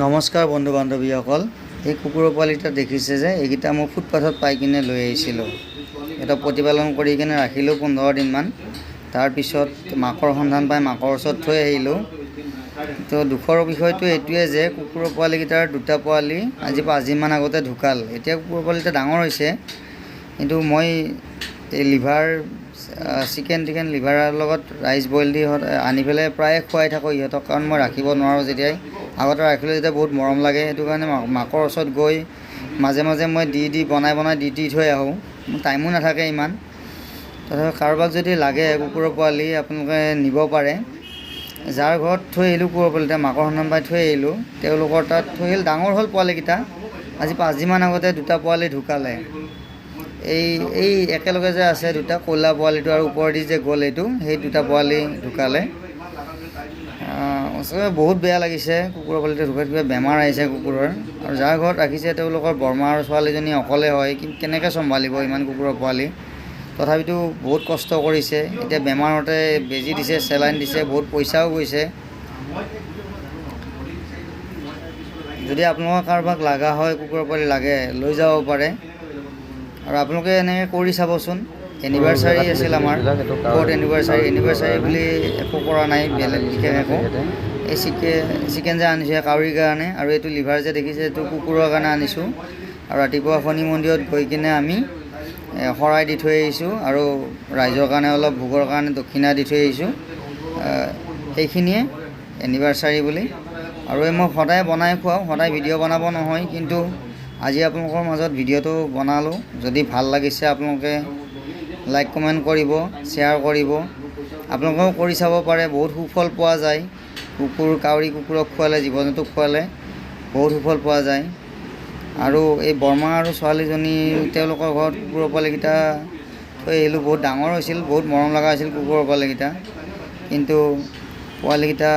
নমস্কাৰ বন্ধু বান্ধৱীসকল, এই কুকুৰৰ পোৱালিটা দেখিছে যে এইকেইটা মই ফুটপাথত পাই কিনে লৈ আহিছিলোঁ। এটা প্ৰতিপালন কৰি কিনে ৰাখিলোঁ 15 দিনমান। তাৰপিছত মাকৰ সন্ধান পাই মাকৰ ওচৰত থৈ আহিলোঁ। তো দুখৰ বিষয়টো এইটোৱে যে কুকুৰৰ পোৱালিকেইটাৰ দুটা পোৱালি আজি 5 দিনমান আগতে ঢুকাল। এতিয়া কুকুৰৰ পোৱালিটা ডাঙৰ হৈছে, কিন্তু মই এই লিভাৰ চিকেন লিভাৰৰ লগত ৰাইচ বইল দি আনি পেলাই প্ৰায়ে খুৱাই থাকোঁ ইহঁতক, কাৰণ মই ৰাখিব নোৱাৰোঁ যেতিয়াই। আগতে ৰাখিলে যেতিয়া বহুত মৰম লাগে, সেইটো কাৰণে মাকৰ ওচৰত গৈ মাজে মাজে মই বনাই দি থৈ আহোঁ। মোৰ টাইমো নাথাকে ইমান। তথাপি কাৰোবাক যদি লাগে কুকুৰৰ পোৱালি আপোনালোকে নিব পাৰে। যাৰ ঘৰত থৈ আহিলোঁ কুকুৰৰ পোৱালিটা, মাকৰ সন্ধান পাই থৈ আহিলোঁ, তেওঁলোকৰ তাত থৈ আহিল। ডাঙৰ হ'ল পোৱালিকেইটা। আজি 5 দিনমান আগতে দুটা পোৱালি ঢুকালে। এই একেলগে যে আছে দুটা, ক'লা পোৱালিটো আৰু ওপৰেদি যে গ'ল এইটো, সেই দুটা পোৱালি ঢুকালে। বহুত বেয়া লাগিছে কুকুৰৰ পোৱালিটো ঢুকাই। কিবা বেমাৰ আহিছে কুকুৰৰ, আৰু যাৰ ঘৰত ৰাখিছে তেওঁলোকৰ বৰমা আৰু ছোৱালীজনী অকলে হয়, কেনেকৈ চম্ভালিব ইমান কুকুৰৰ পোৱালি। তথাপিতো বহুত কষ্ট কৰিছে। এতিয়া বেমাৰতে বেজী দিছে, চেলাইন দিছে, বহুত পইচাও গৈছে। যদি আপোনালোকৰ কাৰোবাক লগা হয়, কুকুৰৰ পোৱালি লাগে, লৈ যাব পাৰে। আৰু আপোনালোকে এনেকৈ কৰি চাবচোন। এনিভাৰ্চাৰী আছিল আমাৰ, 4th এনিভাৰ্চাৰী বুলি একো কৰা নাই বেলেগ বিশেষ একো। এই চিকেন যে আনিছোঁ কাউৰীৰ কাৰণে, আৰু এইটো লিভাৰ যে দেখিছে এইটো কুকুৰৰ কাৰণে আনিছোঁ। আৰু ৰাতিপুৱা শনি মন্দিৰত গৈ কিনে আমি শৰাই দি থৈ আহিছোঁ, আৰু ৰাইজৰ কাৰণে অলপ ভোগৰ কাৰণে দক্ষিণা দি থৈ আহিছোঁ। সেইখিনিয়ে এনিভাৰ্চাৰী বুলি। আৰু মই সদায় বনাই খুৱাওঁ, সদায় ভিডিঅ' বনাব নহয়, কিন্তু আজি আপোনালোকৰ মাজত ভিডিঅ'টো বনালোঁ। যদি ভাল লাগিছে আপোনালোকে লাইক কমেণ্ট কৰিব, শ্বেয়াৰ কৰিব। আপোনালোকেও কৰি চাব পাৰে, বহুত সুফল পোৱা যায়। কাউৰী কুকুৰক খোৱালে, জীৱ জন্তুক খোৱালে বহুত সুফল পোৱা যায়। আৰু এই বৰমা আৰু ছোৱালীজনী তেওঁলোকৰ ঘৰত কুকুৰৰ পোৱালিকেইটা থৈ আহিলোঁ। বহুত ডাঙৰ হৈছিল, বহুত মৰম লগা হৈছিল কুকুৰৰ পোৱালিকেইটা। কিন্তু পোৱালিকেইটা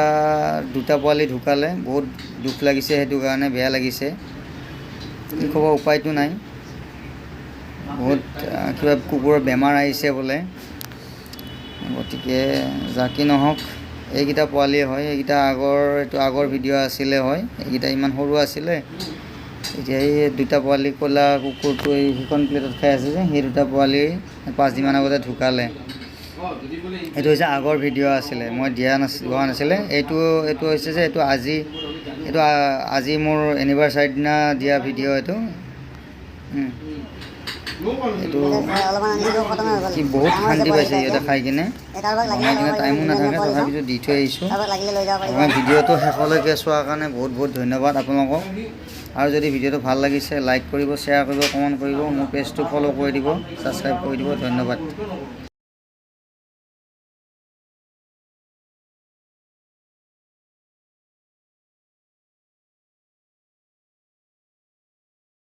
দুটা পোৱালি ঢুকালে, বহুত দুখ লাগিছে, সেইটো কাৰণে বেয়া লাগিছে। কি ক'ব, উপায়টো নাই। বহুত কিবা কুকুৰৰ বেমাৰ আহিছে বোলে। গতিকে যাকি নহওক, এইকেইটা পোৱালি হয়। এইকেইটা এইটো আগৰ ভিডিঅ' আছিলে হয়। এইকেইটা ইমান সৰু আছিলে। এতিয়া এই দুটা পোৱালি, ক'লা কুকুৰটো এই সেইখন প্লেটত খাই আছে যে, সেই দুটা পোৱালি 5 দিনমান আগতে ঢুকালে। এইটো হৈছে আগৰ ভিডিঅ' আছিলে, মই লোৱা নাছিলে। এইটো হৈছে যে এইটো আজি মোৰ এনিভাৰ্চাৰীৰ দিনা দিয়া ভিডিঅ' এইটো। কি বহুত শান্তি পাইছে সিহঁতে খাই কিনে। বনাই কিনে টাইমো নাথাকে, তথাপিতো দি থৈ আহিছোঁ। মই ভিডিঅ'টো শেষলৈকে চোৱাৰ কাৰণে বহুত বহুত ধন্যবাদ আপোনালোকক। আৰু যদি ভিডিঅ'টো ভাল লাগিছে, লাইক কৰিব, শ্বেয়াৰ কৰিব, কমেণ্ট কৰিব, মোৰ পেজটো ফ'ল' কৰি দিব, ছাবস্ক্ৰাইব কৰি দিব। ধন্যবাদ।